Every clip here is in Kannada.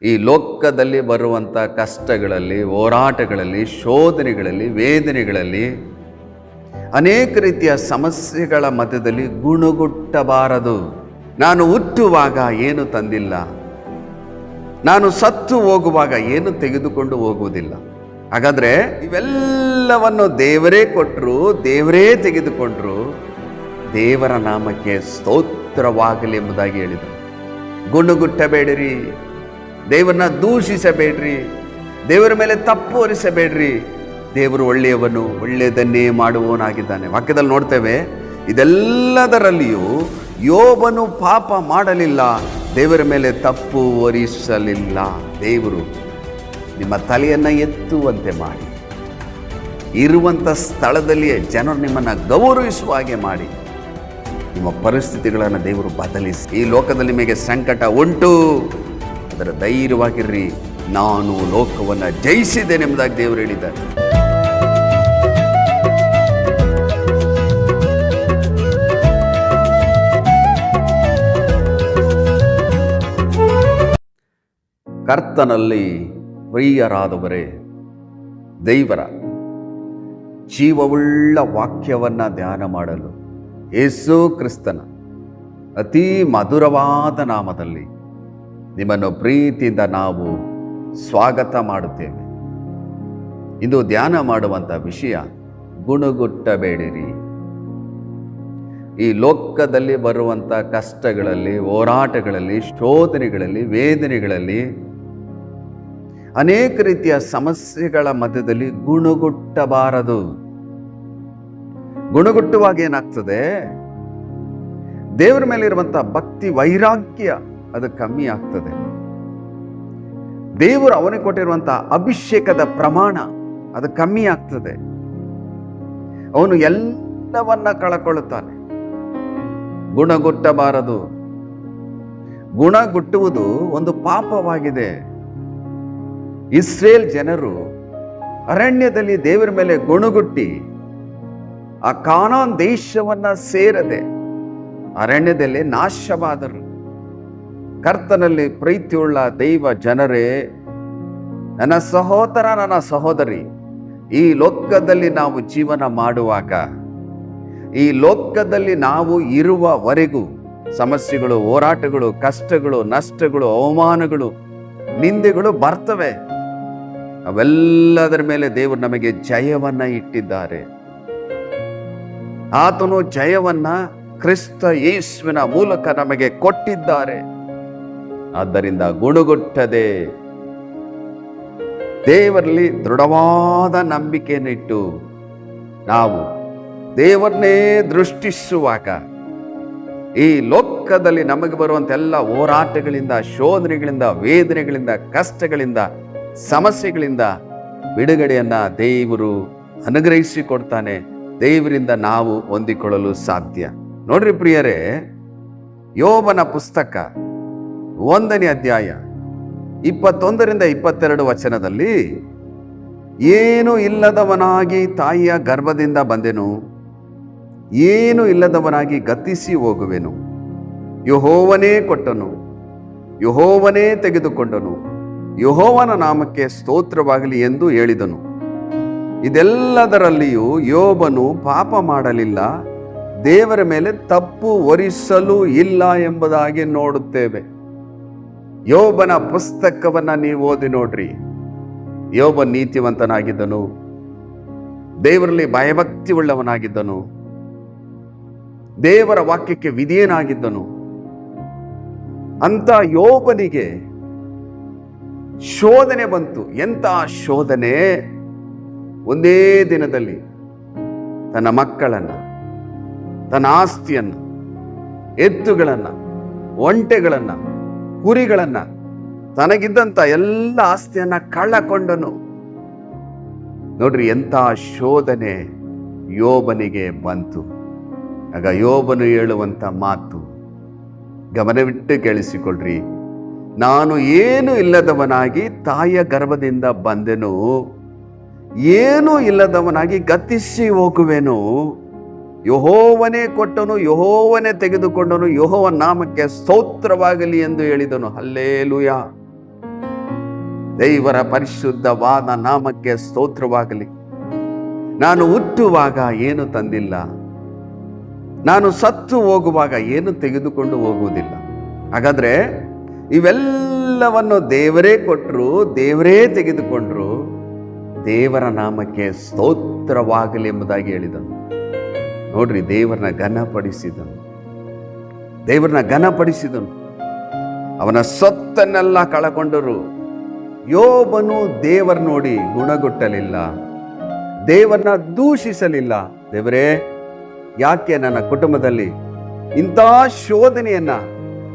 ಈ ಲೋಕದಲ್ಲಿ ಬರುವಂಥ ಕಷ್ಟಗಳಲ್ಲಿ, ಹೋರಾಟಗಳಲ್ಲಿ, ಶೋಧನೆಗಳಲ್ಲಿ, ವೇದನೆಗಳಲ್ಲಿ, ಅನೇಕ ರೀತಿಯ ಸಮಸ್ಯೆಗಳ ಮಧ್ಯದಲ್ಲಿ ಗುಣಗುಟ್ಟಬಾರದು. ನಾನು ಹುಟ್ಟುವಾಗ ಏನು ತಂದಿಲ್ಲ, ನಾನು ಸತ್ತು ಹೋಗುವಾಗ ಏನು ತೆಗೆದುಕೊಂಡು ಹೋಗುವುದಿಲ್ಲ. ಹಾಗಾದರೆ ಇವೆಲ್ಲವನ್ನು ದೇವರೇ ಕೊಟ್ಟರು, ದೇವರೇ ತೆಗೆದುಕೊಂಡ್ರು, ದೇವರ ನಾಮಕ್ಕೆ ಸ್ತೋತ್ರವಾಗಲಿ ಎಂಬುದಾಗಿ ಹೇಳಿದರು. ಗುಣಗುಟ್ಟಬೇಡಿರಿ, ದೇವರನ್ನ ದೂಷಿಸಬೇಡ್ರಿ, ದೇವರ ಮೇಲೆ ತಪ್ಪು ಹೊರಿಸಬೇಡ್ರಿ. ದೇವರು ಒಳ್ಳೆಯವನು, ಒಳ್ಳೆಯದನ್ನೇ ಮಾಡುವವನಾಗಿದ್ದಾನೆ. ವಾಕ್ಯದಲ್ಲಿ ನೋಡ್ತೇವೆ, ಇದೆಲ್ಲದರಲ್ಲಿಯೂ ಯೋಬನು ಪಾಪ ಮಾಡಲಿಲ್ಲ, ದೇವರ ಮೇಲೆ ತಪ್ಪು ಹೊರಿಸಲಿಲ್ಲ. ದೇವರು ನಿಮ್ಮ ತಲೆಯನ್ನು ಎತ್ತುವಂತೆ ಮಾಡಿ, ಇರುವಂಥ ಸ್ಥಳದಲ್ಲಿಯೇ ಜನರು ನಿಮ್ಮನ್ನು ಗೌರವಿಸುವ ಹಾಗೆ ಮಾಡಿ, ನಿಮ್ಮ ಪರಿಸ್ಥಿತಿಗಳನ್ನು ದೇವರು ಬದಲಿಸಿ. ಈ ಲೋಕದಲ್ಲಿ ನಿಮಗೆ ಸಂಕಟ ಉಂಟು, ಅದರ ಧೈರ್ಯವಾಗಿರ್ರಿ, ನಾನು ಲೋಕವನ್ನು ಜಯಿಸಿದ್ದೇನೆ ಎಂಬುದಾಗಿ ದೇವರು ಹೇಳಿದ್ದಾರೆ. ಕರ್ತನಲ್ಲಿ ಪ್ರಿಯರಾದವರೇ, ದೇವರ ಜೀವವುಳ್ಳ ವಾಕ್ಯವನ್ನು ಧ್ಯಾನ ಮಾಡಲು ಯೇಸು ಕ್ರಿಸ್ತನ ಅತಿ ಮಧುರವಾದ ನಾಮದಲ್ಲಿ ನಿಮ್ಮನ್ನು ಪ್ರೀತಿಯಿಂದ ನಾವು ಸ್ವಾಗತ ಮಾಡುತ್ತೇವೆ. ಇಂದು ಧ್ಯಾನ ಮಾಡುವಂಥ ವಿಷಯ ಗುಣಗುಟ್ಟಬೇಡಿರಿ. ಈ ಲೋಕದಲ್ಲಿ ಬರುವಂಥ ಕಷ್ಟಗಳಲ್ಲಿ, ಹೋರಾಟಗಳಲ್ಲಿ, ಶೋಧನೆಗಳಲ್ಲಿ, ವೇದನೆಗಳಲ್ಲಿ, ಅನೇಕ ರೀತಿಯ ಸಮಸ್ಯೆಗಳ ಮಧ್ಯದಲ್ಲಿ ಗುಣಗುಟ್ಟಬಾರದು. ಗುಣಗುಟ್ಟುವಾಗ ಏನಾಗ್ತದೆ? ದೇವರ ಮೇಲೆ ಇರುವಂಥ ಭಕ್ತಿ, ವೈರಾಗ್ಯ ಅದು ಕಮ್ಮಿ ಆಗ್ತದೆ. ದೇವರು ಅವನಿಗೆ ಕೊಟ್ಟಿರುವಂಥ ಅಭಿಷೇಕದ ಪ್ರಮಾಣ ಅದು ಕಮ್ಮಿ ಆಗ್ತದೆ. ಅವನು ಎಲ್ಲವನ್ನ ಕಳಕೊಳ್ಳುತ್ತಾನೆ. ಗುಣಗುಟ್ಟಬಾರದು. ಗುಣಗುಟ್ಟುವುದು ಒಂದು ಪಾಪವಾಗಿದೆ. ಇಸ್ರೇಲ್ ಜನರು ಅರಣ್ಯದಲ್ಲಿ ದೇವರ ಮೇಲೆ ಗುಣಗುಟ್ಟಿ ಆ ಕಾನಾನ್ ದೇಶವನ್ನ ಸೇರದೆ ಅರಣ್ಯದಲ್ಲಿ ನಾಶವಾದರು. ಕರ್ತನಲ್ಲಿ ಪ್ರೀತಿಯುಳ್ಳ ದೈವ ಜನರೇ, ನನ್ನ ಸಹೋದರ, ನನ್ನ ಸಹೋದರಿ, ಈ ಲೋಕದಲ್ಲಿ ನಾವು ಜೀವನ ಮಾಡುವಾಗ, ಈ ಲೋಕದಲ್ಲಿ ನಾವು ಇರುವವರೆಗೂ ಸಮಸ್ಯೆಗಳು, ಹೋರಾಟಗಳು, ಕಷ್ಟಗಳು, ನಷ್ಟಗಳು, ಅವಮಾನಗಳು, ನಿಂದೆಗಳು ಬರ್ತವೆ. ಅವೆಲ್ಲದರ ಮೇಲೆ ದೇವರು ನಮಗೆ ಜಯವನ್ನ ಇಟ್ಟಿದ್ದಾರೆ. ಆತನು ಜಯವನ್ನ ಕ್ರಿಸ್ತ ಯೇಸುವಿನ ಮೂಲಕ ನಮಗೆ ಕೊಟ್ಟಿದ್ದಾರೆ. ಆದ್ದರಿಂದ ಗುಣಗುಟ್ಟದೆ ದೇವರಲ್ಲಿ ದೃಢವಾದ ನಂಬಿಕೆಯನ್ನಿಟ್ಟು ನಾವು ದೇವರನ್ನೇ ದೃಷ್ಟಿಸುವಾಗ ಈ ಲೋಕದಲ್ಲಿ ನಮಗೆ ಬರುವಂಥ ಎಲ್ಲ ಹೋರಾಟಗಳಿಂದ, ಶೋಧನೆಗಳಿಂದ, ವೇದನೆಗಳಿಂದ, ಕಷ್ಟಗಳಿಂದ, ಸಮಸ್ಯೆಗಳಿಂದ ಬಿಡುಗಡೆಯನ್ನ ದೇವರು ಅನುಗ್ರಹಿಸಿಕೊಡ್ತಾನೆ. ದೇವರಿಂದ ನಾವು ಹೊಂದಿಕೊಳ್ಳಲು ಸಾಧ್ಯ. ನೋಡ್ರಿ ಪ್ರಿಯರೇ, ಯೋಬನ ಪುಸ್ತಕ 1ನೇ ಅಧ್ಯಾಯ 21ರಿಂದ 22 ವಚನದಲ್ಲಿ, ಏನು ಇಲ್ಲದವನಾಗಿ ತಾಯಿಯ ಗರ್ಭದಿಂದ ಬಂದೆನು, ಏನು ಇಲ್ಲದವನಾಗಿ ಗತಿಸಿ ಹೋಗುವೆನು. ಯೆಹೋವನೇ ಕೊಟ್ಟನು, ಯೆಹೋವನೇ ತೆಗೆದುಕೊಂಡನು, ಯೆಹೋವನ ನಾಮಕ್ಕೆ ಸ್ತೋತ್ರವಾಗಲಿ ಎಂದು ಹೇಳಿದನು. ಇದೆಲ್ಲದರಲ್ಲಿಯೂ ಯೋಬನು ಪಾಪ ಮಾಡಲಿಲ್ಲ, ದೇವರ ಮೇಲೆ ತಪ್ಪು ಹೊರಿಸಲು ಇಲ್ಲ ಎಂಬುದಾಗಿ ನೋಡುತ್ತೇವೆ. ಯೋಬನ ಪುಸ್ತಕವನ್ನ ನೀವು ಓದಿ ನೋಡ್ರಿ. ಯೋಬ ನೀತಿವಂತನಾಗಿದ್ದನು, ದೇವರಲ್ಲಿ ಭಯಭಕ್ತಿ ಉಳ್ಳವನಾಗಿದ್ದನು, ದೇವರ ವಾಕ್ಯಕ್ಕೆ ವಿಧೇಯನಾಗಿದ್ದನು. ಅಂತ ಯೋಬನಿಗೆ ಶೋಧನೆ ಬಂತು. ಎಂಥ ಶೋಧನೆ! ಒಂದೇ ದಿನದಲ್ಲಿ ತನ್ನ ಮಕ್ಕಳನ್ನು, ತನ್ನ ಆಸ್ತಿಯನ್ನು, ಎತ್ತುಗಳನ್ನು, ಒಂಟೆಗಳನ್ನು, ಕುರಿಗಳನ್ನು, ತನಗಿದ್ದಂಥ ಎಲ್ಲ ಆಸ್ತಿಯನ್ನ ಕಳ್ಳಕೊಂಡನು. ನೋಡ್ರಿ, ಎಂಥ ಶೋಧನೆ ಯೋಬನಿಗೆ ಬಂತು. ಆಗ ಯೋಬನು ಹೇಳುವಂಥ ಮಾತು ಗಮನವಿಟ್ಟು ಕೇಳಿಸಿಕೊಳ್ಳ್ರಿ. ನಾನು ಏನು ಇಲ್ಲದವನಾಗಿ ತಾಯಿಯ ಗರ್ಭದಿಂದ ಬಂದೆನು, ಏನೂ ಇಲ್ಲದವನಾಗಿ ಗತಿಸಿ ಹೋಗುವೆನು. ಯೆಹೋವನೇ ಕೊಟ್ಟನು, ಯೆಹೋವನೇ ತೆಗೆದುಕೊಂಡನು, ಯೆಹೋವನ ನಾಮಕ್ಕೆ ಸ್ತೋತ್ರವಾಗಲಿ ಎಂದು ಹೇಳಿದನು. ಹಲ್ಲೇಲೂಯಾ. ದೇವರ ಪರಿಶುದ್ಧವಾದ ನಾಮಕ್ಕೆ ಸ್ತೋತ್ರವಾಗಲಿ. ನಾನು ಹುಟ್ಟುವಾಗ ಏನು ತಂದಿಲ್ಲ, ನಾನು ಸತ್ತು ಹೋಗುವಾಗ ಏನು ತೆಗೆದುಕೊಂಡು ಹೋಗುವುದಿಲ್ಲ. ಹಾಗಾದ್ರೆ ಇವೆಲ್ಲವನ್ನು ದೇವರೇ ಕೊಟ್ಟರು, ದೇವರೇ ತೆಗೆದುಕೊಂಡ್ರು. ದೇವರ ನಾಮಕ್ಕೆ ಸ್ತೋತ್ರವಾಗಲಿ ಎಂಬುದಾಗಿ ಹೇಳಿದನು. ನೋಡ್ರಿ, ದೇವರನ್ನ ಘನಪಡಿಸಿದನು. ಅವನ ಸೊತ್ತನ್ನೆಲ್ಲ ಕಳಕೊಂಡರು. ಯೋಬನು ದೇವರ ನೋಡಿ ಗುಣಗುಟ್ಟಲಿಲ್ಲ, ದೇವರನ್ನ ದೂಷಿಸಲಿಲ್ಲ. ದೇವರೇ, ಯಾಕೆ ನನ್ನ ಕುಟುಂಬದಲ್ಲಿ ಇಂಥ ಶೋಧನೆಯನ್ನ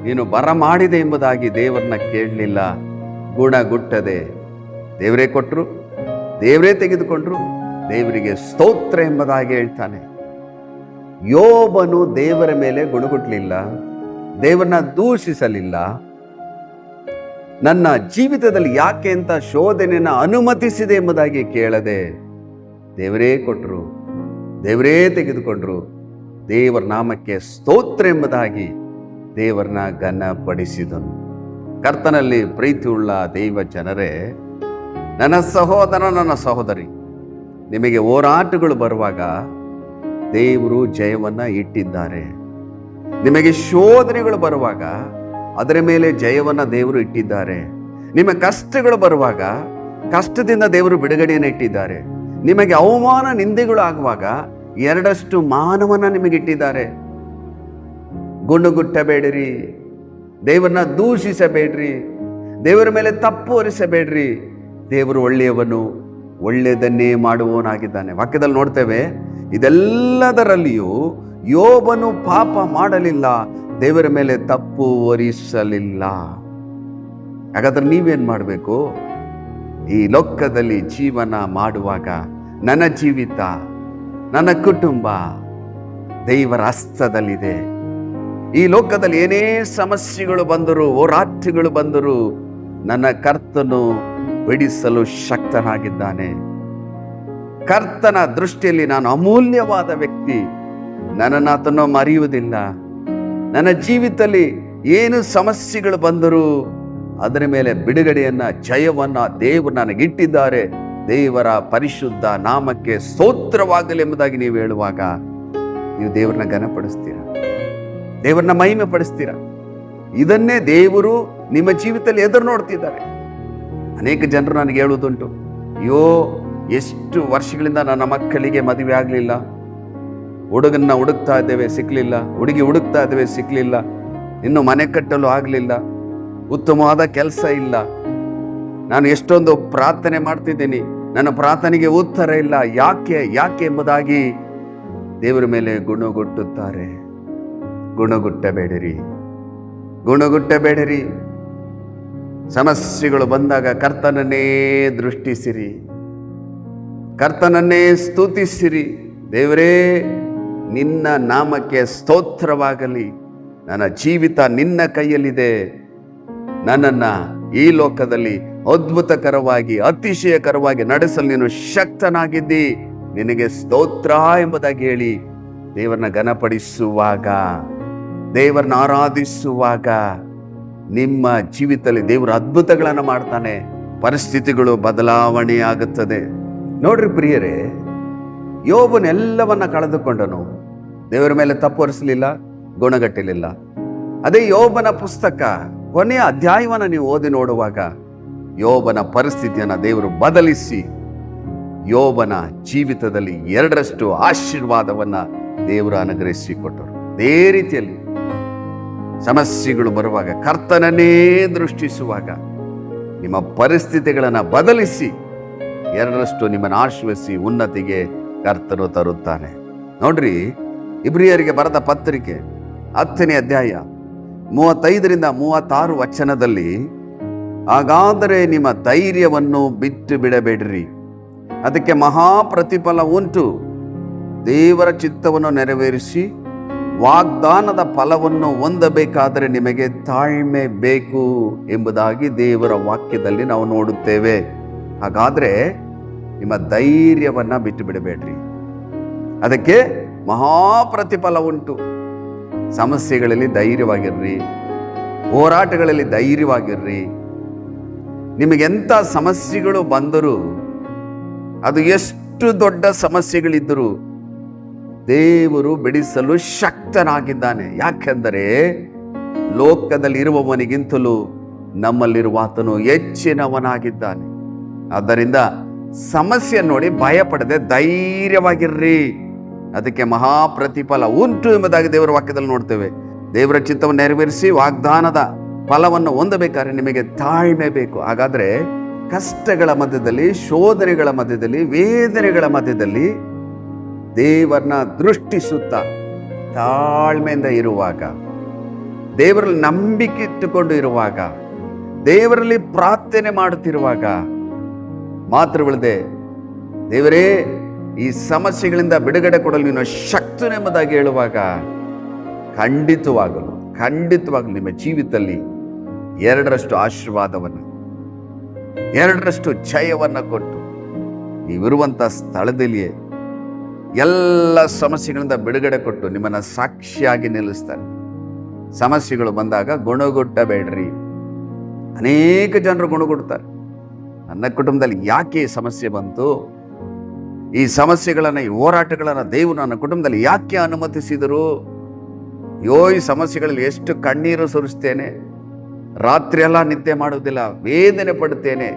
ನೀನು ಬರಮಾಡಿದೆ ಎಂಬುದಾಗಿ ದೇವರನ್ನ ಕೇಳಲಿಲ್ಲ, ಗುಣಗುಟ್ಟದೆ. ದೇವರೇ ಕೊಟ್ಟರು, ದೇವರೇ ತೆಗೆದುಕೊಂಡ್ರು. ದೇವರಿಗೆ ಸ್ತೋತ್ರ ಎಂಬುದಾಗಿ ಹೇಳ್ತಾನೆ. ಯೋಬನು ದೇವರ ಮೇಲೆ ಗುಣಗುಟ್ಟಲಿಲ್ಲ, ದೇವರನ್ನ ದೂಷಿಸಲಿಲ್ಲ. ನನ್ನ ಜೀವಿತದಲ್ಲಿ ಯಾಕೆ ಅಂತ ಶೋಧನೆಯನ್ನು ಅನುಮತಿಸಿದೆ ಎಂಬುದಾಗಿ ಕೇಳದೆ ದೇವರೇ ಕೊಟ್ಟರು, ದೇವರೇ ತೆಗೆದುಕೊಂಡ್ರು. ದೇವರ ನಾಮಕ್ಕೆ ಸ್ತೋತ್ರ ಎಂಬುದಾಗಿ ದೇವರನ್ನ ಘನಪಡಿಸಿದನು. ಕರ್ತನಲ್ಲಿ ಪ್ರೀತಿಯುಳ್ಳ ದೈವ ಜನರೇ, ನನ್ನ ಸಹೋದರ, ನನ್ನ ಸಹೋದರಿ, ನಿಮಗೆ ಹೋರಾಟಗಳು ಬರುವಾಗ ದೇವರು ಜಯವನ್ನ ಇಟ್ಟಿದ್ದಾರೆ. ನಿಮಗೆ ಶೋಧನೆಗಳು ಬರುವಾಗ ಅದರ ಮೇಲೆ ಜಯವನ್ನ ದೇವರು ಇಟ್ಟಿದ್ದಾರೆ. ನಿಮ್ಮ ಕಷ್ಟಗಳು ಬರುವಾಗ ಕಷ್ಟದಿಂದ ದೇವರು ಬಿಡುಗಡೆಯನ್ನು ಇಟ್ಟಿದ್ದಾರೆ. ನಿಮಗೆ ಅವಮಾನ ನಿಂದೆಗಳು ಆಗುವಾಗ ಎರಡಷ್ಟು ಮಾನವನ್ನ ನಿಮಗಿಟ್ಟಿದ್ದಾರೆ. ಗುಣಗುಟ್ಟಬೇಡಿರಿ, ದೇವರನ್ನ ದೂಷಿಸಬೇಡ್ರಿ, ದೇವರ ಮೇಲೆ ತಪ್ಪು ಹೊರಿಸಬೇಡ್ರಿ. ದೇವರು ಒಳ್ಳೆಯವನು, ಒಳ್ಳೆಯದನ್ನೇ ಮಾಡುವವನಾಗಿದ್ದಾನೆ. ವಾಕ್ಯದಲ್ಲಿ ನೋಡ್ತೇವೆ, ಇದೆಲ್ಲದರಲ್ಲಿಯೂ ಯೋಬನು ಪಾಪ ಮಾಡಲಿಲ್ಲ, ದೇವರ ಮೇಲೆ ತಪ್ಪು ಹೊರಿಸಲಿಲ್ಲ. ಹಾಗಾದ್ರೆ ನೀವೇನ್ ಮಾಡಬೇಕು? ಈ ಲೋಕದಲ್ಲಿ ಜೀವನ ಮಾಡುವಾಗ ನನ್ನ ಜೀವಿತ, ನನ್ನ ಕುಟುಂಬ ದೇವರ ಹಸ್ತದಲ್ಲಿದೆ. ಈ ಲೋಕದಲ್ಲಿ ಏನೇ ಸಮಸ್ಯೆಗಳು ಬಂದರೂ, ಹೋರಾಟಗಳು ಬಂದರೂ ನನ್ನ ಕರ್ತನು ಬಿಡಿಸಲು ಶಕ್ತನಾಗಿದ್ದಾನೆ. ಕರ್ತನ ದೃಷ್ಟಿಯಲ್ಲಿ ನಾನು ಅಮೂಲ್ಯವಾದ ವ್ಯಕ್ತಿ. ನನ್ನನ್ನು ಆತನು ಮರೆಯುವುದಿಲ್ಲ. ನನ್ನ ಜೀವಿತದಲ್ಲಿ ಏನು ಸಮಸ್ಯೆಗಳು ಬಂದರೂ ಅದರ ಮೇಲೆ ಬಿಡುಗಡೆಯನ್ನ, ಜಯವನ್ನ ದೇವರು ನನಗಿಟ್ಟಿದ್ದಾರೆ. ದೇವರ ಪರಿಶುದ್ಧ ನಾಮಕ್ಕೆ ಸ್ತೋತ್ರವಾಗಲಿ ಎಂಬುದಾಗಿ ನೀವು ಹೇಳುವಾಗ ನೀವು ದೇವರನ್ನ ಘನಪಡಿಸ್ತೀರ, ದೇವರನ್ನ ಮಹಿಮೆ ಪಡಿಸ್ತೀರ. ಇದನ್ನೇ ದೇವರು ನಿಮ್ಮ ಜೀವಿತದಲ್ಲಿ ಎದುರು ನೋಡ್ತಿದ್ದಾರೆ. ಅನೇಕ ಜನರು ನನಗೆ ಹೇಳುವುದುಂಟು, ಅಯ್ಯೋ, ಎಷ್ಟು ವರ್ಷಗಳಿಂದ ನನ್ನ ಮಕ್ಕಳಿಗೆ ಮದುವೆ ಆಗಲಿಲ್ಲ, ಹುಡುಗನ್ನ ಹುಡುಕ್ತಾ ಇದ್ದೇವೆ ಸಿಕ್ಕಲಿಲ್ಲ, ಹುಡುಗಿ ಹುಡುಕ್ತಾ ಇದ್ದೇವೆ ಸಿಕ್ಕಲಿಲ್ಲ, ಇನ್ನು ಮನೆ ಕಟ್ಟಲು ಆಗಲಿಲ್ಲ, ಉತ್ತಮವಾದ ಕೆಲಸ ಇಲ್ಲ, ನಾನು ಎಷ್ಟೊಂದು ಪ್ರಾರ್ಥನೆ ಮಾಡ್ತಿದ್ದೀನಿ, ನನ್ನ ಪ್ರಾರ್ಥನೆಗೆ ಉತ್ತರ ಇಲ್ಲ, ಯಾಕೆ ಯಾಕೆ ಎಂಬುದಾಗಿ ದೇವರ ಮೇಲೆ ಗುಣಗುಟ್ಟುತ್ತಾರೆ. ಗುಣಗುಟ್ಟಬೇಡಿರಿ. ಸಮಸ್ಯೆಗಳು ಬಂದಾಗ ಕರ್ತನನ್ನೇ ದೃಷ್ಟಿಸಿರಿ, ಕರ್ತನನ್ನೇ ಸ್ತುತಿಸಿರಿ. ದೇವರೇ, ನಿನ್ನ ನಾಮಕ್ಕೆ ಸ್ತೋತ್ರವಾಗಲಿ. ನನ್ನ ಜೀವಿತ ನಿನ್ನ ಕೈಯಲ್ಲಿದೆ. ನನ್ನನ್ನು ಈ ಲೋಕದಲ್ಲಿ ಅದ್ಭುತಕರವಾಗಿ, ಅತಿಶಯಕರವಾಗಿ ನಡೆಸಲು ನೀನು ಶಕ್ತನಾಗಿದ್ದಿ. ನಿನಗೆ ಸ್ತೋತ್ರ ಎಂಬುದಾಗಿ ಹೇಳಿ ದೇವರನ್ನ ಘನಪಡಿಸುವಾಗ, ದೇವರನ್ನ ಆರಾಧಿಸುವಾಗ ನಿಮ್ಮ ಜೀವಿತದಲ್ಲಿ ದೇವರು ಅದ್ಭುತಗಳನ್ನು ಮಾಡ್ತಾನೆ. ಪರಿಸ್ಥಿತಿಗಳು ಬದಲಾವಣೆ ಆಗುತ್ತದೆ. ನೋಡ್ರಿ ಪ್ರಿಯರೇ, ಯೋಬನೆಲ್ಲವನ್ನ ಕಳೆದುಕೊಂಡನು, ದೇವರ ಮೇಲೆ ತಪ್ಪು ಹೊರಿಸಲಿಲ್ಲ, ಗುಣಗಟ್ಟಲಿಲ್ಲ. ಅದೇ ಯೋಬನ ಪುಸ್ತಕ ಕೊನೆಯ ಅಧ್ಯಾಯವನ್ನು ನೀವು ಓದಿ ನೋಡುವಾಗ ಯೋಬನ ಪರಿಸ್ಥಿತಿಯನ್ನು ದೇವರು ಬದಲಿಸಿ ಯೋಬನ ಜೀವಿತದಲ್ಲಿ 2ರಷ್ಟು ಆಶೀರ್ವಾದವನ್ನ ದೇವರು ಅನುಗ್ರಹಿಸಿಕೊಟ್ಟರು. ಅದೇ ರೀತಿಯಲ್ಲಿ ಸಮಸ್ಯೆಗಳು ಬರುವಾಗ ಕರ್ತನನ್ನೇ ದೃಷ್ಟಿಸುವಾಗ ನಿಮ್ಮ ಪರಿಸ್ಥಿತಿಗಳನ್ನು ಬದಲಿಸಿ 2ರಷ್ಟು ನಿಮ್ಮನ್ನು ಆಶೀರ್ವದಿಸಿ ಉನ್ನತಿಗೆ ಕರ್ತನು ತರುತ್ತಾನೆ. ನೋಡ್ರಿ, ಇಬ್ರಿಯರಿಗೆ ಬರೆದ ಪತ್ರಿಕೆ 10ನೇ ಅಧ್ಯಾಯ 35-36 ವಚನದಲ್ಲಿ, ಹಾಗಾದರೆ ನಿಮ್ಮ ಧೈರ್ಯವನ್ನು ಬಿಟ್ಟು ಬಿಡಬೇಡ್ರಿ, ಅದಕ್ಕೆ ಮಹಾ ಪ್ರತಿಫಲ ಉಂಟು. ದೇವರ ಚಿತ್ತವನ್ನು ನೆರವೇರಿಸಿ ವಾಗ್ದಾನದ ಫಲವನ್ನು ಹೊಂದಬೇಕಾದರೆ ನಿಮಗೆ ತಾಳ್ಮೆ ಬೇಕು ಎಂಬುದಾಗಿ ದೇವರ ವಾಕ್ಯದಲ್ಲಿ ನಾವು ನೋಡುತ್ತೇವೆ. ಹಾಗಾದ್ರೆ ನಿಮ್ಮ ಧೈರ್ಯವನ್ನ ಬಿಟ್ಟು ಬಿಡಬೇಡ್ರಿ, ಅದಕ್ಕೆ ಮಹಾ ಪ್ರತಿಫಲ ಉಂಟು. ಸಮಸ್ಯೆಗಳಲ್ಲಿ ಧೈರ್ಯವಾಗಿರ್ರಿ, ಹೋರಾಟಗಳಲ್ಲಿ ಧೈರ್ಯವಾಗಿರ್ರಿ. ನಿಮಗೆಂಥ ಸಮಸ್ಯೆಗಳು ಬಂದರೂ, ಅದು ಎಷ್ಟು ದೊಡ್ಡ ಸಮಸ್ಯೆಗಳಿದ್ದರೂ ದೇವರು ಬಿಡಿಸಲು ಶಕ್ತನಾಗಿದ್ದಾನೆ. ಯಾಕೆಂದರೆ ಲೋಕದಲ್ಲಿ ಇರುವವನಿಗಿಂತಲೂ ನಮ್ಮಲ್ಲಿರುವ ಆತನು ಹೆಚ್ಚಿನವನಾಗಿದ್ದಾನೆ. ಆದ್ದರಿಂದ ಸಮಸ್ಯೆ ನೋಡಿ ಭಯಪಡದೆ ಧೈರ್ಯವಾಗಿರ್ರಿ, ಅದಕ್ಕೆ ಮಹಾಪ್ರತಿಫಲ ಉಂಟು ಎಂಬುದಾಗಿ ದೇವರ ವಾಕ್ಯದಲ್ಲಿ ನೋಡ್ತೇವೆ. ದೇವರ ಚಿತ್ತವನ್ನು ನೆರವೇರಿಸಿ ವಾಗ್ದಾನದ ಫಲವನ್ನು ಹೊಂದಬೇಕಾದ್ರೆ ನಿಮಗೆ ತಾಳ್ಮೆ ಬೇಕು. ಹಾಗಾದ್ರೆ ಕಷ್ಟಗಳ ಮಧ್ಯದಲ್ಲಿ, ಶೋಧನೆಗಳ ಮಧ್ಯದಲ್ಲಿ, ವೇದನೆಗಳ ಮಧ್ಯದಲ್ಲಿ ದೇವರನ್ನ ದೃಷ್ಟಿಸುತ್ತಾ ತಾಳ್ಮೆಯಿಂದ ಇರುವಾಗ, ದೇವರಲ್ಲಿ ನಂಬಿಕೆ ಇಟ್ಟುಕೊಂಡು ಇರುವಾಗ, ದೇವರಲ್ಲಿ ಪ್ರಾರ್ಥನೆ ಮಾಡುತ್ತಿರುವಾಗ, ಮಾತ್ರವಿಲ್ಲದೆ ದೇವರೇ ಈ ಸಮಸ್ಯೆಗಳಿಂದ ಬಿಡುಗಡೆ ಕೊಡಲು ನೀನು ಶಕ್ತನೆಂಬುದಾಗಿ ಹೇಳುವಾಗ ಖಂಡಿತವಾಗಲು ನಿಮ್ಮ ಜೀವಿತದಲ್ಲಿ 2ರಷ್ಟು ಆಶೀರ್ವಾದವನ್ನು, 2ರಷ್ಟು ಜಯವನ್ನು ಕೊಟ್ಟು ನೀವಿರುವಂಥ ಸ್ಥಳದಲ್ಲಿಯೇ ಎಲ್ಲ ಸಮಸ್ಯೆಗಳಿಂದ ಬಿಡುಗಡೆ ಕೊಟ್ಟು ನಿಮ್ಮನ್ನು ಸಾಕ್ಷಿಯಾಗಿ ನಿಲ್ಲಿಸ್ತಾರೆ. ಸಮಸ್ಯೆಗಳು ಬಂದಾಗ ಗುಣಗುಟ್ಟಬೇಡ್ರಿ. ಅನೇಕ ಜನರು ಗುಣಗುಡ್ತಾರೆ. ನನ್ನ ಕುಟುಂಬದಲ್ಲಿ ಯಾಕೆ ಈ ಸಮಸ್ಯೆ ಬಂತು, ಈ ಸಮಸ್ಯೆಗಳನ್ನು, ಈ ಹೋರಾಟಗಳನ್ನು ದೇವರು ನನ್ನ ಕುಟುಂಬದಲ್ಲಿ ಯಾಕೆ ಅನುಮತಿಸಿದರು, ಈ ಸಮಸ್ಯೆಗಳಲ್ಲಿ ಎಷ್ಟು ಕಣ್ಣೀರು ಸುರಿಸ್ತೇನೆ, ರಾತ್ರಿ ಎಲ್ಲ ನಿದ್ದೆ ಮಾಡುವುದಿಲ್ಲ, ವೇದನೆ ಪಡುತ್ತೇನೆ,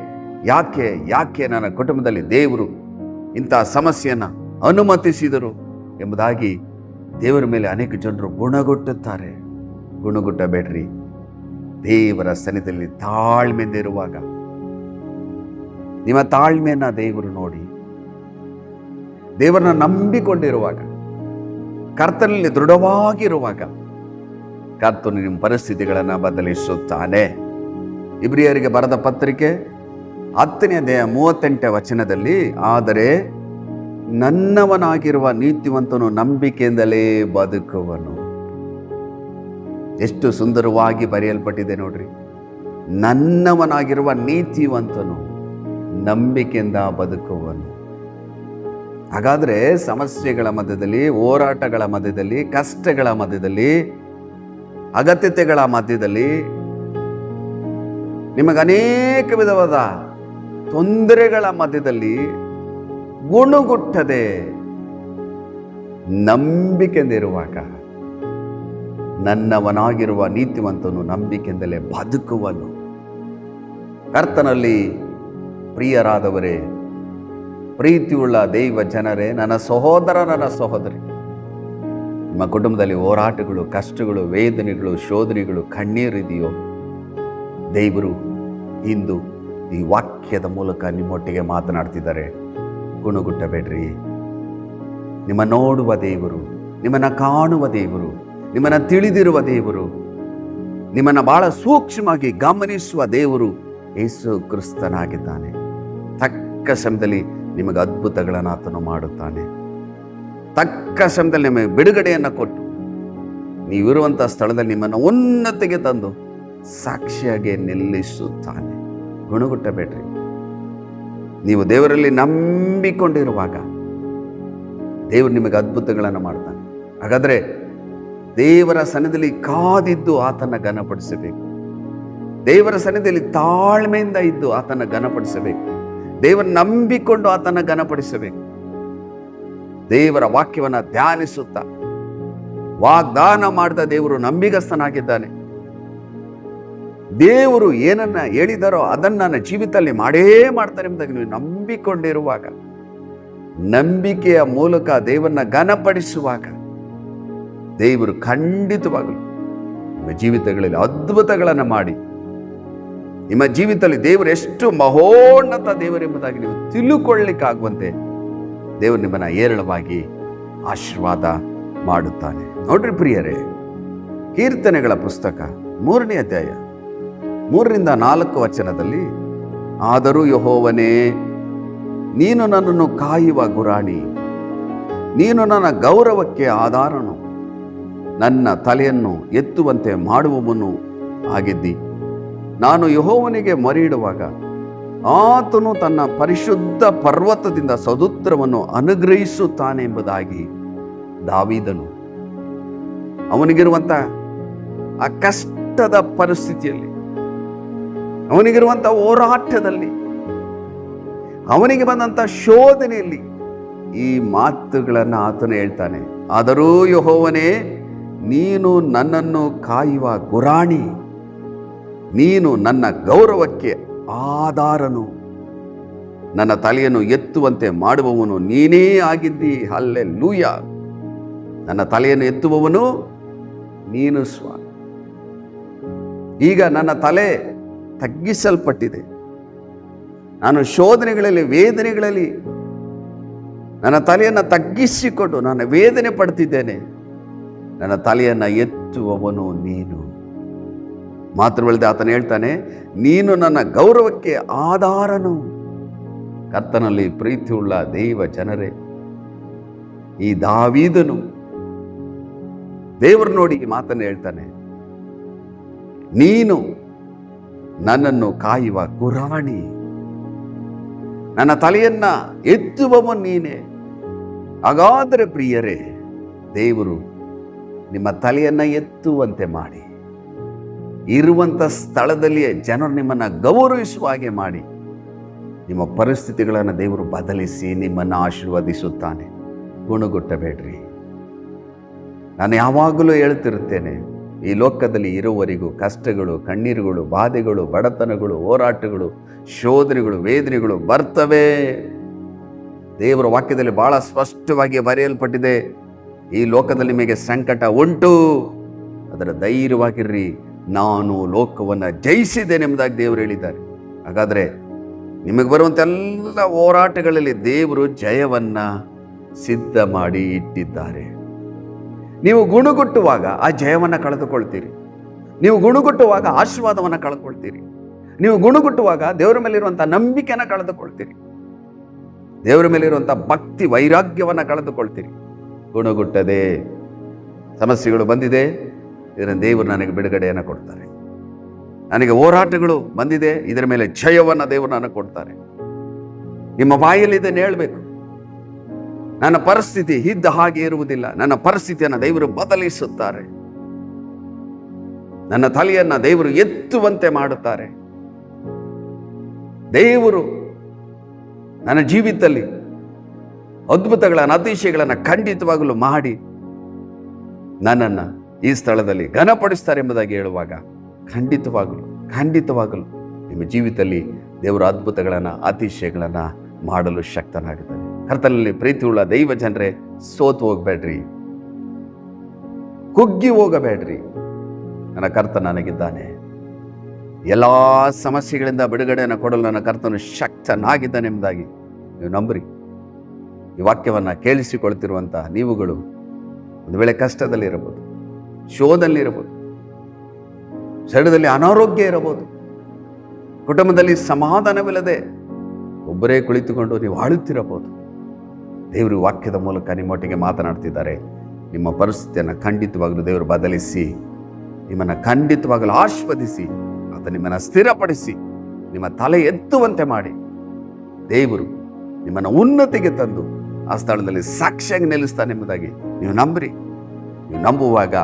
ಯಾಕೆ ನನ್ನ ಕುಟುಂಬದಲ್ಲಿ ದೇವರು ಇಂಥ ಸಮಸ್ಯೆಯನ್ನು ಅನುಮತಿಸಿದರು ಎಂಬುದಾಗಿ ದೇವರ ಮೇಲೆ ಅನೇಕ ಜನರು ಗುಣಗುಟ್ಟುತ್ತಾರೆ. ಗುಣಗುಟ್ಟಬೇಡ್ರಿ. ದೇವರ ಸನ್ನಿಧಿಯಲ್ಲಿ ತಾಳ್ಮೆಯಿಂದ ಇರುವಾಗ, ನಿಮ್ಮ ತಾಳ್ಮೆಯನ್ನು ದೇವರು ನೋಡಿ, ದೇವರನ್ನ ನಂಬಿಕೊಂಡಿರುವಾಗ, ಕರ್ತನಲ್ಲಿ ದೃಢವಾಗಿರುವಾಗ ಕರ್ತನು ನಿಮ್ಮ ಪರಿಸ್ಥಿತಿಗಳನ್ನು ಬದಲಿಸುತ್ತಾನೆ. ಇಬ್ರಿಯರಿಗೆ ಬರೆದ ಪತ್ರಿಕೆ 10ನೇ ಅಧ್ಯಾಯ 38ನೇ ವಚನದಲ್ಲಿ, ಆದರೆ ನನ್ನವನಾಗಿರುವ ನೀತಿವಂತನು ನಂಬಿಕೆಯಿಂದಲೇ ಬದುಕುವನು. ಎಷ್ಟು ಸುಂದರವಾಗಿ ಬರೆಯಲ್ಪಟ್ಟಿದೆ ನೋಡ್ರಿ. ನನ್ನವನಾಗಿರುವ ನೀತಿವಂತನು ನಂಬಿಕೆಯಿಂದ ಬದುಕುವನು. ಹಾಗಾದರೆ ಸಮಸ್ಯೆಗಳ ಮಧ್ಯದಲ್ಲಿ, ಹೋರಾಟಗಳ ಮಧ್ಯದಲ್ಲಿ, ಕಷ್ಟಗಳ ಮಧ್ಯದಲ್ಲಿ, ಅಗತ್ಯತೆಗಳ ಮಧ್ಯದಲ್ಲಿ, ನಿಮಗೆ ಅನೇಕ ವಿಧವಾದ ತೊಂದರೆಗಳ ಮಧ್ಯದಲ್ಲಿ ಗುಣಗುಟ್ಟದೆ ನಂಬಿಕೆಯಿಂದ ಇರುವಾಗ, ನನ್ನವನಾಗಿರುವ ನೀತಿವಂತನು ನಂಬಿಕೆಯಿಂದಲೇ ಬದುಕುವನು. ಕರ್ತನಲ್ಲಿ ಪ್ರಿಯರಾದವರೇ, ಪ್ರೀತಿಯುಳ್ಳ ದೈವ ಜನರೇ, ನನ್ನ ಸಹೋದರ, ನನ್ನ ಸಹೋದರಿ, ನಿಮ್ಮ ಕುಟುಂಬದಲ್ಲಿ ಹೋರಾಟಗಳು, ಕಷ್ಟಗಳು, ವೇದನೆಗಳು, ಶೋಧನೆಗಳು, ಕಣ್ಣೀರಿದೆಯೋ, ದೇವರು ಇಂದು ಈ ವಾಕ್ಯದ ಮೂಲಕ ನಿಮ್ಮೊಟ್ಟಿಗೆ ಮಾತನಾಡ್ತಿದ್ದಾರೆ. ಗುಣಗುಟ್ಟಬೇಡ್ರಿ. ನಿಮ್ಮ ನೋಡುವ ದೇವರು, ನಿಮ್ಮನ್ನು ಕಾಣುವ ದೇವರು, ನಿಮ್ಮನ್ನು ತಿಳಿದಿರುವ ದೇವರು, ನಿಮ್ಮನ್ನು ಬಹಳ ಸೂಕ್ಷ್ಮವಾಗಿ ಗಮನಿಸುವ ದೇವರು ಯೇಸು ಕ್ರಿಸ್ತನಾಗಿದ್ದಾನೆ. ತಕ್ಕ ಸಮಯದಲ್ಲಿ ನಿಮಗೆ ಅದ್ಭುತಗಳನ್ನು ಆತನು ಮಾಡುತ್ತಾನೆ. ತಕ್ಕ ಸಮಯದಲ್ಲಿ ನಿಮಗೆ ಬಿಡುಗಡೆಯನ್ನು ಕೊಟ್ಟು ನೀವಿರುವಂಥ ಸ್ಥಳದಲ್ಲಿ ನಿಮ್ಮನ್ನು ಉನ್ನತಿಗೆ ತಂದು ಸಾಕ್ಷಿಯಾಗಿ ನಿಲ್ಲಿಸುತ್ತಾನೆ. ಗುಣಗುಟ್ಟಬೇಡ್ರಿ. ನೀವು ದೇವರಲ್ಲಿ ನಂಬಿಕೊಂಡಿರುವಾಗ ದೇವರು ನಿಮಗೆ ಅದ್ಭುತಗಳನ್ನು ಮಾಡ್ತಾನೆ. ಹಾಗಾದರೆ ದೇವರ ಸನ್ನಿಧಿಯಲ್ಲಿ ಕಾದಿದ್ದು ಆತನ ಘನಪಡಿಸಬೇಕು. ದೇವರ ಸನ್ನಿಧಿಯಲ್ಲಿ ತಾಳ್ಮೆಯಿಂದ ಇದ್ದು ಆತನ ಘನಪಡಿಸಬೇಕು. ದೇವರ ನಂಬಿಕೊಂಡು ಆತನ ಘನಪಡಿಸಬೇಕು. ದೇವರ ವಾಕ್ಯವನ್ನು ಧ್ಯಾನಿಸುತ್ತಾ, ವಾಗ್ದಾನ ಮಾಡಿದ ದೇವರು ನಂಬಿಗಸ್ತನಾಗಿದ್ದಾನೆ. ದೇವರು ಏನನ್ನ ಹೇಳಿದಾರೋ ಅದನ್ನು ನನ್ನ ಜೀವಿತದಲ್ಲಿ ಮಾಡೇ ಮಾಡ್ತಾರೆ ಎಂಬುದಾಗಿ ನೀವು ನಂಬಿಕೊಂಡಿರುವಾಗ, ನಂಬಿಕೆಯ ಮೂಲಕ ದೇವರನ್ನ ಘನಪಡಿಸುವಾಗ, ದೇವರು ಖಂಡಿತವಾಗಲು ನಿಮ್ಮ ಜೀವಿತಗಳಲ್ಲಿ ಅದ್ಭುತಗಳನ್ನು ಮಾಡಿ, ನಿಮ್ಮ ಜೀವಿತದಲ್ಲಿ ದೇವರು ಎಷ್ಟು ಮಹೋನ್ನತ ದೇವರೆಂಬುದಾಗಿ ನೀವು ತಿಳುಕೊಳ್ಳಿಕ್ಕಾಗುವಂತೆ ದೇವರು ನಿಮ್ಮನ್ನು ಏರಳವಾಗಿ ಆಶೀರ್ವಾದ ಮಾಡುತ್ತಾನೆ. ನೋಡ್ರಿ ಪ್ರಿಯರೇ, ಕೀರ್ತನೆಗಳ ಪುಸ್ತಕ 3ನೇ ಅಧ್ಯಾಯ 3ರಿಂದ 4 ವಚನದಲ್ಲಿ, ಆದರೂ ಯೆಹೋವನೇ, ನೀನು ನನ್ನನ್ನು ಕಾಯುವ ಗುರಾಣಿ, ನೀನು ನನ್ನ ಗೌರವಕ್ಕೆ ಆಧಾರನು, ನನ್ನ ತಲೆಯನ್ನು ಎತ್ತುವಂತೆ ಮಾಡುವವನು ಆಗಿದ್ದಿ. ನಾನು ಯೆಹೋವನಿಗೆ ಮೊರೆಯಿಡುವಾಗ ಆತನು ತನ್ನ ಪರಿಶುದ್ಧ ಪರ್ವತದಿಂದ ಸದುತ್ತರವನ್ನು ಅನುಗ್ರಹಿಸುತ್ತಾನೆ ಎಂಬುದಾಗಿ ದಾವೀದನು ಅವನಿಗಿರುವಂಥ ಆ ಕಷ್ಟದ ಪರಿಸ್ಥಿತಿಯಲ್ಲಿ, ಅವನಿಗಿರುವಂಥ ಹೋರಾಟದಲ್ಲಿ, ಅವನಿಗೆ ಬಂದಂಥ ಶೋಧನೆಯಲ್ಲಿ ಈ ಮಾತುಗಳನ್ನು ಆತನು ಹೇಳ್ತಾನೆ. ಆದರೂ ಯೆಹೋವನೇ, ನೀನು ನನ್ನನ್ನು ಕಾಯುವ ಗುರಾಣಿ, ನೀನು ನನ್ನ ಗೌರವಕ್ಕೆ ಆಧಾರನು, ನನ್ನ ತಲೆಯನ್ನು ಎತ್ತುವಂತೆ ಮಾಡುವವನು ನೀನೇ ಆಗಿದ್ದಿ. ಹಲ್ಲೆಲೂಯ. ನನ್ನ ತಲೆಯನ್ನು ಎತ್ತುವವನು ನೀನು ಸ್ವಾಮಿ. ಈಗ ನನ್ನ ತಲೆ ತಗ್ಗಿಸಲ್ಪಟ್ಟಿದೆ. ನಾನು ಶೋಧನೆಗಳಲ್ಲಿ, ವೇದನೆಗಳಲ್ಲಿ ನನ್ನ ತಲೆಯನ್ನು ತಗ್ಗಿಸಿಕೊಂಡು ನಾನು ವೇದನೆ ಪಡ್ತಿದ್ದೇನೆ. ನನ್ನ ತಲೆಯನ್ನು ಎತ್ತುವವನು ನೀನು. ಮಾತ್ರವಲ್ಲದೆ ಆತನು ಹೇಳ್ತಾನೆ, ನೀನು ನನ್ನ ಗೌರವಕ್ಕೆ ಆಧಾರನು. ಕರ್ತನಲ್ಲಿ ಪ್ರೀತಿಯುಳ್ಳ ದೈವ ಜನರೇ, ಈ ದಾವೀದನು ದೇವರು ನೋಡಿ ಈ ಮಾತನ್ನು ಹೇಳ್ತಾನೆ, ನೀನು ನನ್ನನ್ನು ಕಾಯುವ ಗುರಾಣಿ, ನನ್ನ ತಲೆಯನ್ನ ಎತ್ತುವವನು ನೀನೇ. ಹಾಗಾದರೆ ಪ್ರಿಯರೇ, ದೇವರು ನಿಮ್ಮ ತಲೆಯನ್ನ ಎತ್ತುವಂತೆ ಮಾಡಿ, ಇರುವಂಥ ಸ್ಥಳದಲ್ಲಿಯೇ ಜನರು ನಿಮ್ಮನ್ನು ಗೌರವಿಸುವ ಹಾಗೆ ಮಾಡಿ, ನಿಮ್ಮ ಪರಿಸ್ಥಿತಿಗಳನ್ನು ದೇವರು ಬದಲಿಸಿ ನಿಮ್ಮನ್ನು ಆಶೀರ್ವದಿಸುತ್ತಾನೆ. ಗುಣಗುಟ್ಟಬೇಡ್ರಿ. ನಾನು ಯಾವಾಗಲೂ ಹೇಳ್ತಿರುತ್ತೇನೆ, ಈ ಲೋಕದಲ್ಲಿ ಇರುವವರೆಗೂ ಕಷ್ಟಗಳು, ಕಣ್ಣೀರುಗಳು, ಬಾಧೆಗಳು, ಬಡತನಗಳು, ಹೋರಾಟಗಳು, ಶೋಧನೆಗಳು, ವೇದನೆಗಳು ಬರ್ತವೆ. ದೇವರ ವಾಕ್ಯದಲ್ಲಿ ಬಹಳ ಸ್ಪಷ್ಟವಾಗಿ ಬರೆಯಲ್ಪಟ್ಟಿದೆ, ಈ ಲೋಕದಲ್ಲಿ ನಿಮಗೆ ಸಂಕಟ ಉಂಟು, ಅದರ ಧೈರ್ಯವಾಗಿರ್ರಿ, ನಾನು ಲೋಕವನ್ನು ಜಯಿಸಿದ್ದೇನೆ ಎಂಬುದಾಗಿ ದೇವರು ಹೇಳಿದ್ದಾರೆ. ಹಾಗಾದರೆ ನಿಮಗೆ ಬರುವಂಥ ಎಲ್ಲ ಹೋರಾಟಗಳಲ್ಲಿ ದೇವರು ಜಯವನ್ನು ಸಿದ್ಧ ಮಾಡಿ ಇಟ್ಟಿದ್ದಾರೆ. ನೀವು ಗುಣಗುಟ್ಟುವಾಗ ಆ ಜಯವನ್ನು ಕಳೆದುಕೊಳ್ತೀರಿ. ನೀವು ಗುಣಗುಟ್ಟುವಾಗ ಆಶೀರ್ವಾದವನ್ನು ಕಳೆದುಕೊಳ್ತೀರಿ. ನೀವು ಗುಣಗುಟ್ಟುವಾಗ ದೇವರ ಮೇಲಿರುವಂಥ ನಂಬಿಕೆಯನ್ನು ಕಳೆದುಕೊಳ್ತೀರಿ. ದೇವರ ಮೇಲಿರುವಂಥ ಭಕ್ತಿ ವೈರಾಗ್ಯವನ್ನು ಕಳೆದುಕೊಳ್ತೀರಿ. ಗುಣಗುಟ್ಟದೆ ಸಮಸ್ಯೆಗಳು ಬಂದಿದೆ, ಇದರ ದೇವರು ನನಗೆ ಬಿಡುಗಡೆಯನ್ನು ಕೊಡ್ತಾರೆ. ನನಗೆ ಹೋರಾಟಗಳು ಬಂದಿದೆ, ಇದರ ಮೇಲೆ ಜಯವನ್ನು ದೇವರು ನನಗೆ ಕೊಡ್ತಾರೆ. ನಿಮ್ಮ ಬಾಯಲ್ಲಿ ಇದನ್ನು ಹೇಳಬೇಕು. ನನ್ನ ಪರಿಸ್ಥಿತಿ ಇದ್ದ ಹಾಗೆ ಇರುವುದಿಲ್ಲ, ನನ್ನ ಪರಿಸ್ಥಿತಿಯನ್ನು ದೇವರು ಬದಲಿಸುತ್ತಾರೆ. ನನ್ನ ತಲೆಯನ್ನು ದೇವರು ಎತ್ತುವಂತೆ ಮಾಡುತ್ತಾರೆ. ದೇವರು ನನ್ನ ಜೀವಿತದಲ್ಲಿ ಅದ್ಭುತಗಳನ್ನು, ಅತಿಶಯಗಳನ್ನು ಖಂಡಿತವಾಗಲೂ ಮಾಡಿ ನನ್ನನ್ನು ಈ ಸ್ಥಳದಲ್ಲಿ ಘನಪಡಿಸ್ತಾರೆ ಎಂಬುದಾಗಿ ಹೇಳುವಾಗ ಖಂಡಿತವಾಗಲು ನಿಮ್ಮ ಜೀವಿತದಲ್ಲಿ ದೇವರ ಅದ್ಭುತಗಳನ್ನು, ಅತಿಶಯಗಳನ್ನು ಮಾಡಲು ಶಕ್ತನಾಗುತ್ತಾನೆ. ಕರ್ತನಲ್ಲಿ ಪ್ರೀತಿಯುಳ್ಳ ದೈವ ಜನರೇ, ಸೋತು ಹೋಗಬೇಡ್ರಿ, ಕುಗ್ಗಿ ಹೋಗಬೇಡ್ರಿ. ನನ್ನ ಕರ್ತ ನನಗಿದ್ದಾನೆ. ಎಲ್ಲ ಸಮಸ್ಯೆಗಳಿಂದ ಬಿಡುಗಡೆಯನ್ನು ಕೊಡಲು ನನ್ನ ಕರ್ತನು ಶಕ್ತನಾಗಿದ್ದಾನೆ ಎಂಬುದಾಗಿ ನೀವು ನಂಬ್ರಿ. ಈ ವಾಕ್ಯವನ್ನು ಕೇಳಿಸಿಕೊಳ್ತಿರುವಂಥ ನೀವುಗಳು ಒಂದು ವೇಳೆ ಕಷ್ಟದಲ್ಲಿರಬಹುದು, ಶೋಧನಲ್ಲಿರಬಹುದು, ಶರೀರದಲ್ಲಿ ಅನಾರೋಗ್ಯ ಇರಬಹುದು, ಕುಟುಂಬದಲ್ಲಿ ಸಮಾಧಾನವಿಲ್ಲದೆ ಒಬ್ಬರೇ ಕುಳಿತುಕೊಂಡು ನೀವು ಆಳುತ್ತಿರಬಹುದು. ದೇವರು ವಾಕ್ಯದ ಮೂಲಕ ನಿಮ್ಮೊಟ್ಟಿಗೆ ಮಾತನಾಡ್ತಿದ್ದಾರೆ. ನಿಮ್ಮ ಪರಿಸ್ಥಿತಿಯನ್ನು ಖಂಡಿತವಾಗಲೂ ದೇವರು ಬದಲಿಸಿ, ನಿಮ್ಮನ್ನು ಖಂಡಿತವಾಗಲೂ ಆಶೀರ್ವದಿಸಿ, ಆತ ನಿಮ್ಮನ್ನು ಸ್ಥಿರಪಡಿಸಿ, ನಿಮ್ಮ ತಲೆ ಎತ್ತುವಂತೆ ಮಾಡಿ ದೇವರು ನಿಮ್ಮನ್ನು ಉನ್ನತಿಗೆ ತಂದು ಆ ಸ್ಥಳದಲ್ಲಿ ಸಾಕ್ಷಿಯಾಗಿ ನಿಲ್ಲಿಸ್ತಾನೆ ಎಂಬುದಾಗಿ ನೀವು ನಂಬ್ರಿ. ನೀವು ನಂಬುವಾಗ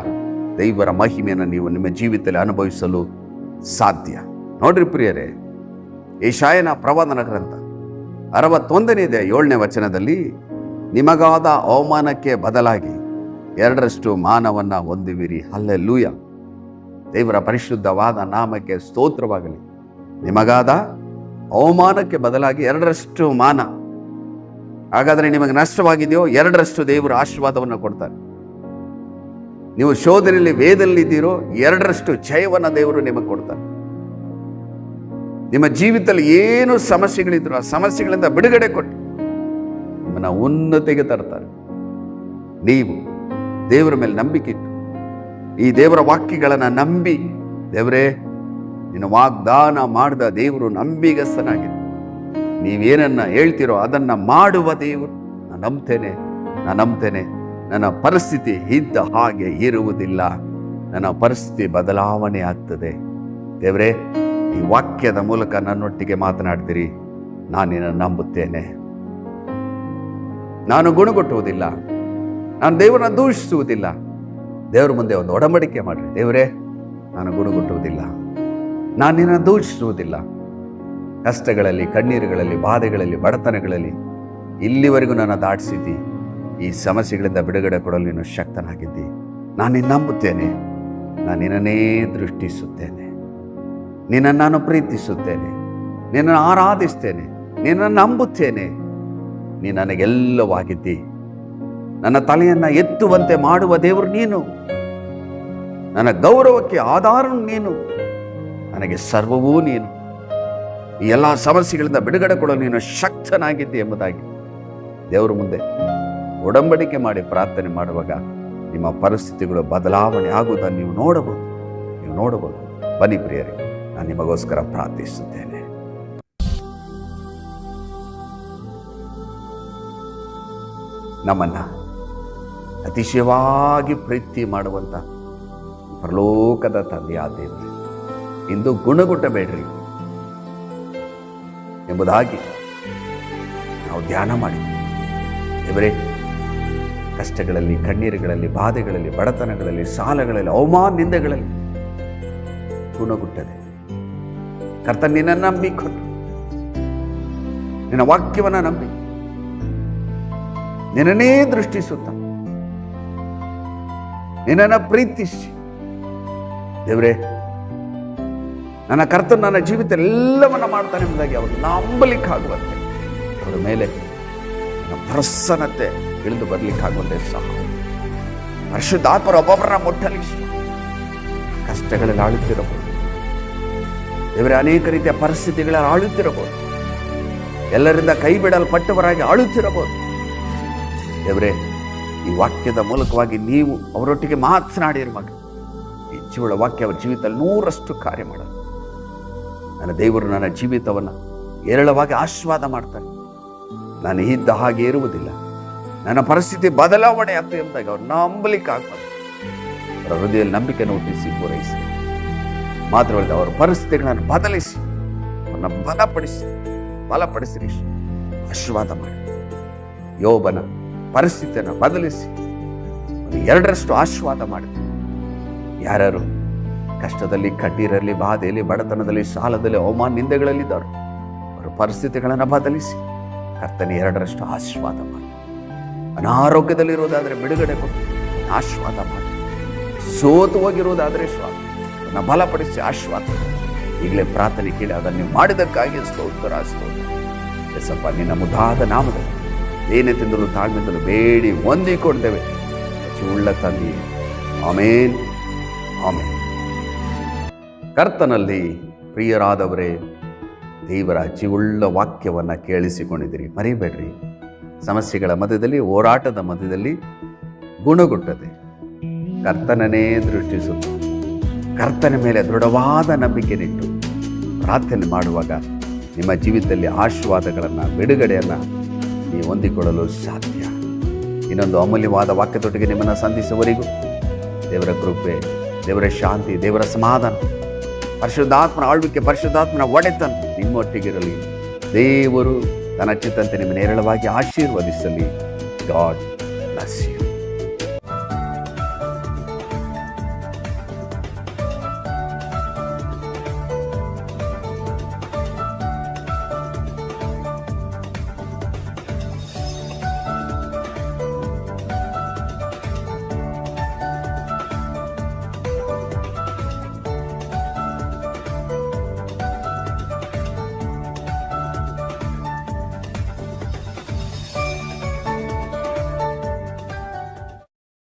ದೇವರ ಮಹಿಮೆಯನ್ನು ನೀವು ನಿಮ್ಮ ಜೀವಿತದಲ್ಲಿ ಅನುಭವಿಸಲು ಸಾಧ್ಯ. ನೋಡ್ರಿ ಪ್ರಿಯರೇ, ಯೆಶಾಯನ ಪ್ರವಾದನ ಗ್ರಂಥ 61ನೇ 7ನೇ ವಚನದಲ್ಲಿ, ನಿಮಗಾದ ಅವಮಾನಕ್ಕೆ ಬದಲಾಗಿ 2ರಷ್ಟು ಮಾನವನ್ನು ಹೊಂದುವಿರಿ. ಹಲ್ಲೆಲೂಯ. ದೇವರ ಪರಿಶುದ್ಧವಾದ ನಾಮಕ್ಕೆ ಸ್ತೋತ್ರವಾಗಲಿ. ನಿಮಗಾದ ಅವಮಾನಕ್ಕೆ ಬದಲಾಗಿ 2ರಷ್ಟು ಮಾನ. ಹಾಗಾದರೆ ನಿಮಗೆ ನಷ್ಟವಾಗಿದೆಯೋ, 2ರಷ್ಟು ದೇವರು ಆಶೀರ್ವಾದವನ್ನು ಕೊಡ್ತಾರೆ. ನೀವು ಶೋಧನೆಯಲ್ಲಿ, ವೇದಲ್ಲಿದ್ದೀರೋ, 2ರಷ್ಟು ಜಯವನ್ನು ದೇವರು ನಿಮಗೆ ಕೊಡ್ತಾರೆ. ನಿಮ್ಮ ಜೀವಿತದಲ್ಲಿ ಏನು ಸಮಸ್ಯೆಗಳಿದ್ರು ಆ ಸಮಸ್ಯೆಗಳಿಂದ ಬಿಡುಗಡೆ ಕೊಟ್ಟು ನಿಮ್ಮನ್ನು ಉನ್ನತಿಗೆ ತರ್ತಾರೆ. ನೀವು ದೇವರ ಮೇಲೆ ನಂಬಿಕೆ ಇಟ್ಟು ಈ ದೇವರ ವಾಕ್ಯಗಳನ್ನು ನಂಬಿ, ದೇವರೇ ನಿನ್ನ ವಾಗ್ದಾನ ಮಾಡಿದ ದೇವರು ನಂಬಿಗಸ್ತನಾಗಿದೆ, ನೀವೇನನ್ನ ಹೇಳ್ತೀರೋ ಅದನ್ನು ಮಾಡುವ ದೇವರು. ನಾನು ನಂಬ್ತೇನೆ. ನನ್ನ ಪರಿಸ್ಥಿತಿ ಇದ್ದ ಹಾಗೆ ಇರುವುದಿಲ್ಲ, ನನ್ನ ಪರಿಸ್ಥಿತಿ ಬದಲಾವಣೆ ಆಗ್ತದೆ. ದೇವರೇ, ಈ ವಾಕ್ಯದ ಮೂಲಕ ನನ್ನೊಟ್ಟಿಗೆ ಮಾತನಾಡ್ತೀರಿ. ನಾನು ನಿನ್ನನ್ನು ನಂಬುತ್ತೇನೆ. ನಾನು ಗುಣಗೊಟ್ಟುವುದಿಲ್ಲ, ನಾನು ದೇವರನ್ನ ದೂಷಿಸುವುದಿಲ್ಲ. ದೇವರ ಮುಂದೆ ಒಂದು ಒಡಂಬಡಿಕೆ ಮಾಡಿರಿ. ದೇವರೇ, ನಾನು ಗುಣಗೊಟ್ಟುವುದಿಲ್ಲ, ನಾನು ನಿನ್ನನ್ನು ದೂಷಿಸುವುದಿಲ್ಲ. ಕಷ್ಟಗಳಲ್ಲಿ, ಕಣ್ಣೀರುಗಳಲ್ಲಿ, ಬಾಧೆಗಳಲ್ಲಿ, ಬಡತನಗಳಲ್ಲಿ ಇಲ್ಲಿವರೆಗೂ ನನ್ನ ದಾಟಿಸಿದ್ದಿ. ಈ ಸಮಸ್ಯೆಗಳಿಂದ ಬಿಡುಗಡೆ ಕೊಡಲು ನೀನು ಶಕ್ತನಾಗಿದ್ದಿ. ನಾನು ನಿನ್ನ ನಂಬುತ್ತೇನೆ. ನಾನು ನಿನ್ನನ್ನೇ ದೃಷ್ಟಿಸುತ್ತೇನೆ. ನಿನ್ನನ್ನು ನಾನು ಪ್ರೀತಿಸುತ್ತೇನೆ. ನಿನ್ನನ್ನು ಆರಾಧಿಸ್ತೇನೆ. ನಿನ್ನನ್ನು ನಂಬುತ್ತೇನೆ. ನೀನು ನನಗೆಲ್ಲವಾಗಿದ್ದಿ. ನನ್ನ ತಲೆಯನ್ನು ಎತ್ತುವಂತೆ ಮಾಡುವ ದೇವರು ನೀನು. ನನ್ನ ಗೌರವಕ್ಕೆ ಆಧಾರ ನೀನು. ನನಗೆ ಸರ್ವವೂ ನೀನು. ಈ ಎಲ್ಲ ಸಮಸ್ಯೆಗಳಿಂದ ಬಿಡುಗಡೆ ಕೊಡಲು ನೀನು ಶಕ್ತನಾಗಿದ್ದಿ ಎಂಬುದಾಗಿ ದೇವರ ಮುಂದೆ ಒಡಂಬಡಿಕೆ ಮಾಡಿ ಪ್ರಾರ್ಥನೆ ಮಾಡುವಾಗ ನಿಮ್ಮ ಪರಿಸ್ಥಿತಿಗಳು ಬದಲಾವಣೆ ಆಗುವುದನ್ನು ನೀವು ನೋಡಬಹುದು. ಬನ್ನಿ ಪ್ರಿಯರೇ, ನಾನು ನಿಮಗೋಸ್ಕರ ಪ್ರಾರ್ಥಿಸುತ್ತೇನೆ. ನಮ್ಮನ್ನ ಅತಿಶಯವಾಗಿ ಪ್ರೀತಿ ಮಾಡುವಂತ ಪರಲೋಕದ ತಂದೆಯಾದ ದೇವರು, ಇಂದು ಗುಣಗುಟ್ಟಬೇಡ್ರಿ ಎಂಬುದಾಗಿ ನಾವು ಧ್ಯಾನ ಮಾಡಿದ್ವಿ. ದೇವರೇ, ಕಷ್ಟಗಳಲ್ಲಿ, ಕಣ್ಣೀರುಗಳಲ್ಲಿ, ಬಾಧೆಗಳಲ್ಲಿ, ಬಡತನಗಳಲ್ಲಿ, ಸಾಲಗಳಲ್ಲಿ, ಅವಮಾನ ನಿಂದೆಗಳಲ್ಲಿ ಗುಣಗುಟ್ಟದೆ ಕರ್ತನ ನಿನ್ನನ್ನು ನಂಬಿಕೊಂಡು, ನಿನ್ನ ವಾಕ್ಯವನ್ನು ನಂಬಿ, ನಿನ್ನನ್ನೇ ದೃಷ್ಟಿಸುತ್ತ, ನಿನ್ನನ್ನು ಪ್ರೀತಿಸಿ, ದೇವರೇ ನನ್ನ ಕರ್ತನ ನನ್ನ ಜೀವಿತ ಎಲ್ಲವನ್ನ ಮಾಡ್ತಾನೆ ಎಂಬುದಾಗಿ ಅವರು ನಂಬಲಿಕ್ಕಾಗುವಂತೆ, ಅವರ ಮೇಲೆ ನನ್ನ ಪ್ರಸನ್ನತೆ ಇಳಿದು ಬರಲಿಕ್ಕಾಗುವಂತೆ ಸಹ ಪರಿಶುದ್ಧಾತ್ಮರ ಒಬ್ಬೊಬ್ಬರನ್ನ ಮುಟ್ಟಲಿಸಿ. ಕಷ್ಟಗಳಲ್ಲಿ ಆಳುತ್ತಿರಬಹುದು ದೇವರೇ, ಅನೇಕ ರೀತಿಯ ಪರಿಸ್ಥಿತಿಗಳಲ್ಲಿ ಆಳುತ್ತಿರಬಹುದು, ಎಲ್ಲರಿಂದ ಕೈ ಬಿಡಲ್ಪಟ್ಟವರಾಗಿ ಆಳುತ್ತಿರಬಹುದು. ದೇವರೇ, ಈ ವಾಕ್ಯದ ಮೂಲಕವಾಗಿ ನೀವು ಅವರೊಟ್ಟಿಗೆ ಮಾತನಾಡಿರುವಾಗ ಈ ಜೀವಳ ವಾಕ್ಯ ಅವರ ಜೀವಿತದಲ್ಲಿ 100ರಷ್ಟು ಕಾರ್ಯ ಮಾಡಲು ನನ್ನ ದೇವರು ನನ್ನ ಜೀವಿತವನ್ನು ಏರಳವಾಗಿ ಆಶೀರ್ವಾದ ಮಾಡ್ತಾರೆ. ನಾನು ಇದ್ದ ಹಾಗೆ ಇರುವುದಿಲ್ಲ, ನನ್ನ ಪರಿಸ್ಥಿತಿ ಬದಲಾವಣೆ ಆಗ್ತದೆ ಎಂದಾಗ ಅವ್ರು ನಂಬಲಿಕ್ಕಾಗ್ತದೆ. ಅವರ ಹೃದಯದಲ್ಲಿ ನಂಬಿಕೆಯನ್ನು ಹುಟ್ಟಿಸಿ ಪೂರೈಸಿ, ಮಾತ್ರವಲ್ಲದೆ ಅವರ ಪರಿಸ್ಥಿತಿಗಳನ್ನು ಬದಲಿಸಿ, ಅವರನ್ನ ಬಲಪಡಿಸಿರಿ, ಆಶೀರ್ವಾದ ಮಾಡಿ. ಯೋಬನ ಪರಿಸ್ಥಿತಿಯನ್ನು ಬದಲಿಸಿ 2ರಷ್ಟು ಆಶೀರ್ವಾದ ಮಾಡಿ. ಯಾರ್ಯಾರು ಕಷ್ಟದಲ್ಲಿ, ಕಣ್ಣೀರಲ್ಲಿ, ಬಾಧೆಯಲ್ಲಿ, ಬಡತನದಲ್ಲಿ, ಸಾಲದಲ್ಲಿ, ಅವಮಾನ ನಿಂದೆಗಳಲ್ಲಿದ್ದಾರೋ ಅವರ ಪರಿಸ್ಥಿತಿಗಳನ್ನು ಬದಲಿಸಿ ಕರ್ತನೆ 2ರಷ್ಟು ಆಶೀರ್ವಾದ ಮಾಡಿ. ಅನಾರೋಗ್ಯದಲ್ಲಿರುವುದಾದರೆ ಬಿಡುಗಡೆ ಕೊಟ್ಟು ಆಶೀರ್ವಾದ ಮಾಡಿ. ಸೋತು ಹೋಗಿರುವುದಾದರೆ ಸ್ವಾಮಿ ಬಲಪಡಿಸಿ ಆಶೀರ್ವಾದ. ಈಗಲೇ ಪ್ರಾರ್ಥನೆ ಕೇಳಿ ಅದನ್ನು ನೀವು ಮಾಡಿದ್ದಕ್ಕಾಗಿ ಸ್ತೋತ್ರ. ಎಸಪ್ಪ, ನಿನ್ನ ಮುದಾದ ನಾಮದಲ್ಲಿ ಏನೇ ತಿಂದಲು ತಾಳ್ಮೆಂದಲು ಬೇಡಿ ಹೊಂದಿಕೊಡ್ತೇವೆ ಉಳ್ಳ ತಂದೆ. ಆಮೇನ್, ಆಮೇನ್. ಕರ್ತನಲ್ಲಿ ಪ್ರಿಯರಾದವರೇ, ದೇವರ ಜೀವುಳ್ಳ ವಾಕ್ಯವನ್ನು ಕೇಳಿಸಿಕೊಂಡಿದ್ದೀರಿ. ಮರಿಬೇಡ್ರಿ, ಸಮಸ್ಯೆಗಳ ಮಧ್ಯದಲ್ಲಿ, ಹೋರಾಟದ ಮಧ್ಯದಲ್ಲಿ ಗುಣಗುಟ್ಟದೆ ಕರ್ತನನ್ನೇ ದೃಷ್ಟಿಸುತ್ತೆ. ಕರ್ತನ ಮೇಲೆ ದೃಢವಾದ ನಂಬಿಕೆ ನಿಟ್ಟು ಪ್ರಾರ್ಥನೆ ಮಾಡುವಾಗ ನಿಮ್ಮ ಜೀವಿತದಲ್ಲಿ ಆಶೀರ್ವಾದಗಳನ್ನು, ಬಿಡುಗಡೆಯನ್ನು ನೀವು ಹೊಂದಿಕೊಳ್ಳಲು ಸಾಧ್ಯ. ಇನ್ನೊಂದು ಅಮೂಲ್ಯವಾದ ವಾಕ್ಯದೊಟ್ಟಿಗೆ ನಿಮ್ಮನ್ನು ಸಂಧಿಸುವವರೆಗೂ ದೇವರ ಕೃಪೆ, ದೇವರ ಶಾಂತಿ, ದೇವರ ಸಮಾಧಾನ, ಪರಿಶುದ್ಧಾತ್ಮನ ಆಳ್ವಿಕೆ, ಪರಿಶುದ್ಧಾತ್ಮನ ಒಡೆತನ ನಿಮ್ಮೊಟ್ಟಿಗಿರಲಿ. ದೇವರು ತನ್ನ ಚಿತ್ತಂತೆ ನಿಮ್ಮನ್ನು ಹೇರಳವಾಗಿ ಆಶೀರ್ವದಿಸಲಿ. God bless you.